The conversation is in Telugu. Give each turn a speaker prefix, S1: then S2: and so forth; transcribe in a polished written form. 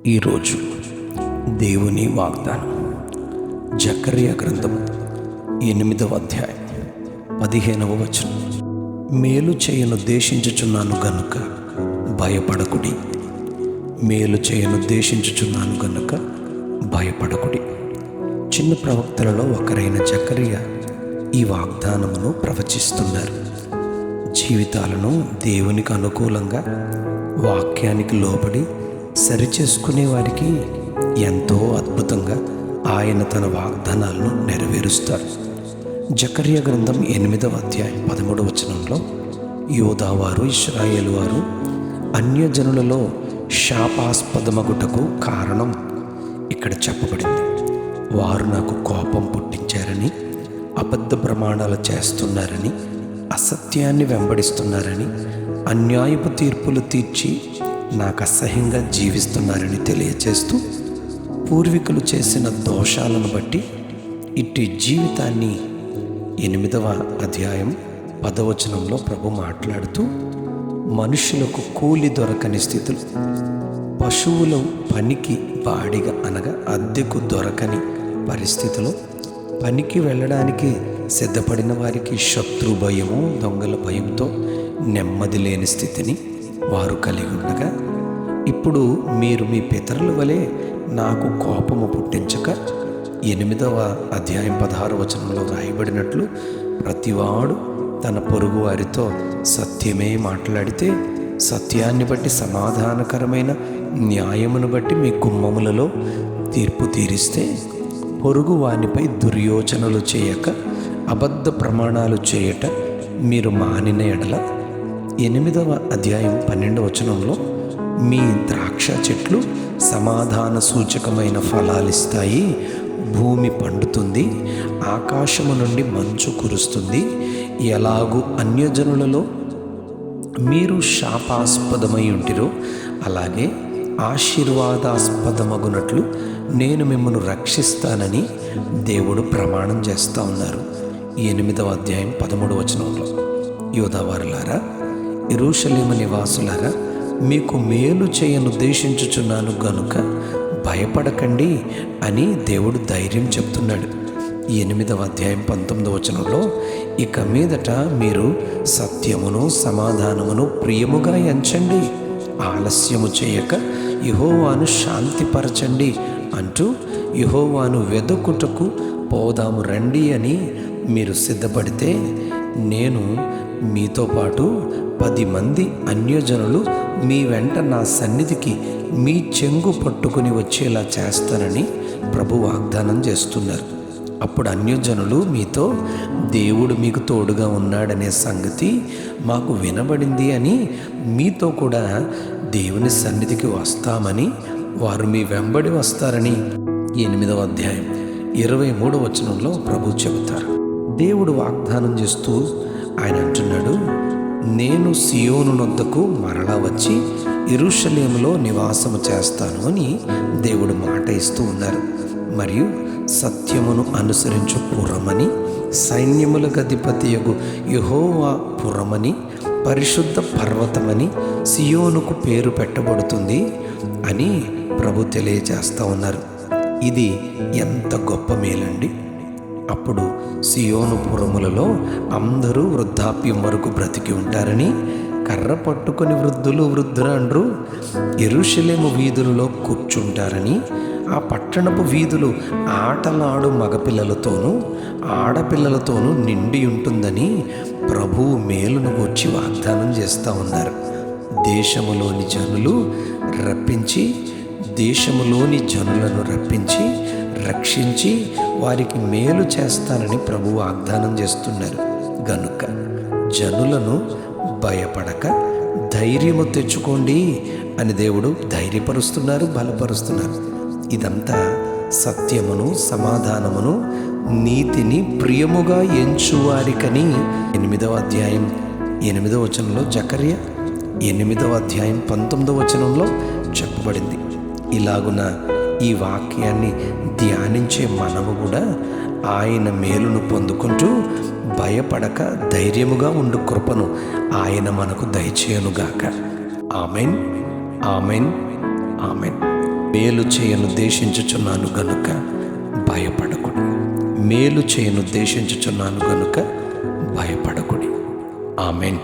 S1: ఈరోజు దేవుని వాగ్దానం జకర్యా గ్రంథం 8వ అధ్యాయం 15వ వచనం. మేలు చేయనుద్దేశించుచున్నాను గనుక భయపడకుడి. మేలు చేయనుద్దేశించుచున్నాను గనుక భయపడకుడి. చిన్న ప్రవక్తలలో ఒకరైన జకర్యా ఈ వాగ్దానమును ప్రవచిస్తున్నారు. జీవితాలను దేవునికి అనుకూలంగా వాక్యానికి లోబడి సరిచేసుకునే వారికి ఎంతో అద్భుతంగా ఆయన తన వాగ్దానాలను నెరవేరుస్తారు. జకర్యా గ్రంథం 8వ అధ్యాయం 13వ వచనంలో యూదావారు, ఇశ్రాయేలు వారు అన్యజనులలో శాపాస్పదమగుటకు కారణం ఇక్కడ చెప్పబడింది. వారు నాకు కోపం పుట్టించారని, అబద్ధ ప్రమాణాలు చేస్తున్నారని, అసత్యాన్ని వెంబడిస్తున్నారని, అన్యాయపు తీర్పులు తీర్చి నాకు అసహ్యంగా జీవిస్తున్నారని తెలియచేస్తూ, పూర్వీకులు చేసిన దోషాలను బట్టి ఇట్టి జీవితాన్ని 8వ అధ్యాయం 10వ వచనంలో ప్రభు మాట్లాడుతూ, మనుషులకు కూలి దొరకని స్థితులు, పశువుల పనికి బాడిగా అనగా అద్దెకు దొరకని పరిస్థితిలో, పనికి వెళ్ళడానికి సిద్ధపడిన వారికి శత్రు భయము, దొంగల భయంతో నెమ్మది లేని స్థితిని వారు కలిగి ఉండగా, ఇప్పుడు మీరు మీ పితరుల వలె నాకు కోపము పుట్టించక, 8వ అధ్యాయం 16వ వచనంలో రాయబడినట్లు, ప్రతివాడు తన పొరుగు వారితో సత్యమే మాట్లాడితే, సత్యాన్ని బట్టి సమాధానకరమైన న్యాయమును బట్టి మీ గుమ్మములలో తీర్పు తీరిస్తే, పొరుగు వానిపై దుర్యోచనలు చేయక అబద్ధ ప్రమాణాలు చేయట మీరు మానిన ఎడల, 8వ అధ్యాయం 12వ వచనంలో, మీ ద్రాక్ష చెట్లు సమాధాన సూచకమైన ఫలాలిస్తాయి, భూమి పండుతుంది, ఆకాశము నుండి మంచు కురుస్తుంది, ఎలాగూ అన్యజనులలో మీరు శాపాస్పదమై ఉంటిరో అలాగే ఆశీర్వాదాస్పదమగునట్లు నేను మిమ్మల్ని రక్షిస్తానని దేవుడు ప్రమాణం చేస్తూ ఉన్నారు. 8వ అధ్యాయం 13వ వచనంలో, యూదావారులారా, యెరూషలేము నివాసులారా, మీకు మేలు చేయనుద్దేశించుచున్నాను గనుక భయపడకండి అని దేవుడు ధైర్యం చెప్తున్నాడు. 8వ అధ్యాయం 19వ వచనంలో, ఇక మీదట మీరు సత్యమును సమాధానమును ప్రియముగా ఎంచండి, ఆలస్యము చేయక యెహోవాను శాంతిపరచండి అంటూ, యెహోవాను వెదకుటకు పోదాము రండి అని మీరు సిద్ధపడితే, నేను మీతో పాటు 10 మంది అన్యజనులు మీ వెంట నా సన్నిధికి మీ చెంగు పట్టుకుని వచ్చేలా చేస్తానని ప్రభు వాగ్దానం చేస్తున్నారు. అప్పుడు అన్యజనులు మీతో, దేవుడు మీకు తోడుగా ఉన్నాడనే సంగతి మాకు వినబడింది అని మీతో కూడా దేవుని సన్నిధికి వస్తామని, వారు మీ వెంబడి వస్తారని 8వ అధ్యాయం 23వ వచనంలో ప్రభు చెబుతారు. దేవుడు వాగ్దానం చేస్తూ ఆయన అంటున్నాడు, నేను సియోను నొద్దకు మరలా వచ్చి యెరూషలేములో నివాసము చేస్తాను అని దేవుడు మాట ఇస్తూ ఉన్నారు. మరియు సత్యమును అనుసరించు పురమని, సైన్యములకు అధిపతియగు యెహోవా పురమని, పరిశుద్ధ పర్వతమని సియోనుకు పేరు పెట్టబడుతుంది అని ప్రభు తెలియజేస్తూ ఉన్నారు. ఇది ఎంత గొప్ప మేలండి! అప్పుడు సియోను పురములలో అందరూ వృద్ధాప్యం వరకు బ్రతికి ఉంటారని, కర్ర పట్టుకొని వృద్ధులు వృద్ధురాండ్రు యెరూషలేము వీధులలో కూర్చుంటారని, ఆ పట్టణపు వీధులు ఆటలాడు మగపిల్లలతోనూ ఆడపిల్లలతోనూ నిండి ఉంటుందని ప్రభువు మేలును గూర్చి వాగ్దానం చేస్తూ ఉన్నారు. దేశములోని జనులను రప్పించి రక్షించి వారికి మేలు చేస్తానని ప్రభు వాగ్దానం చేస్తున్నారు. గనుక జనులను భయపడక ధైర్యము తెచ్చుకోండి అని దేవుడు ధైర్యపరుస్తున్నారు, బలపరుస్తున్నారు. ఇదంతా సత్యమును సమాధానమును నీతిని ప్రియముగా ఎంచువారికని 8వ అధ్యాయం 8వ వచనంలో, జకర్యా 8వ అధ్యాయం 19వ వచనంలో చెప్పబడింది. ఇలాగున ఈ వాక్యాన్ని ధ్యానించే మనము కూడా ఆయన మేలును పొందుకుంటూ భయపడక ధైర్యముగా ఉండు కృపను ఆయన మనకు దయచేయునుగాక. Amen, amen, amen. మేలు చేయనుద్దేశించుచున్నాను గనుక భయపడకుడి. మేలు చేయనుద్దేశించుచున్నాను గనుక భయపడకుడి. ఆమేన్.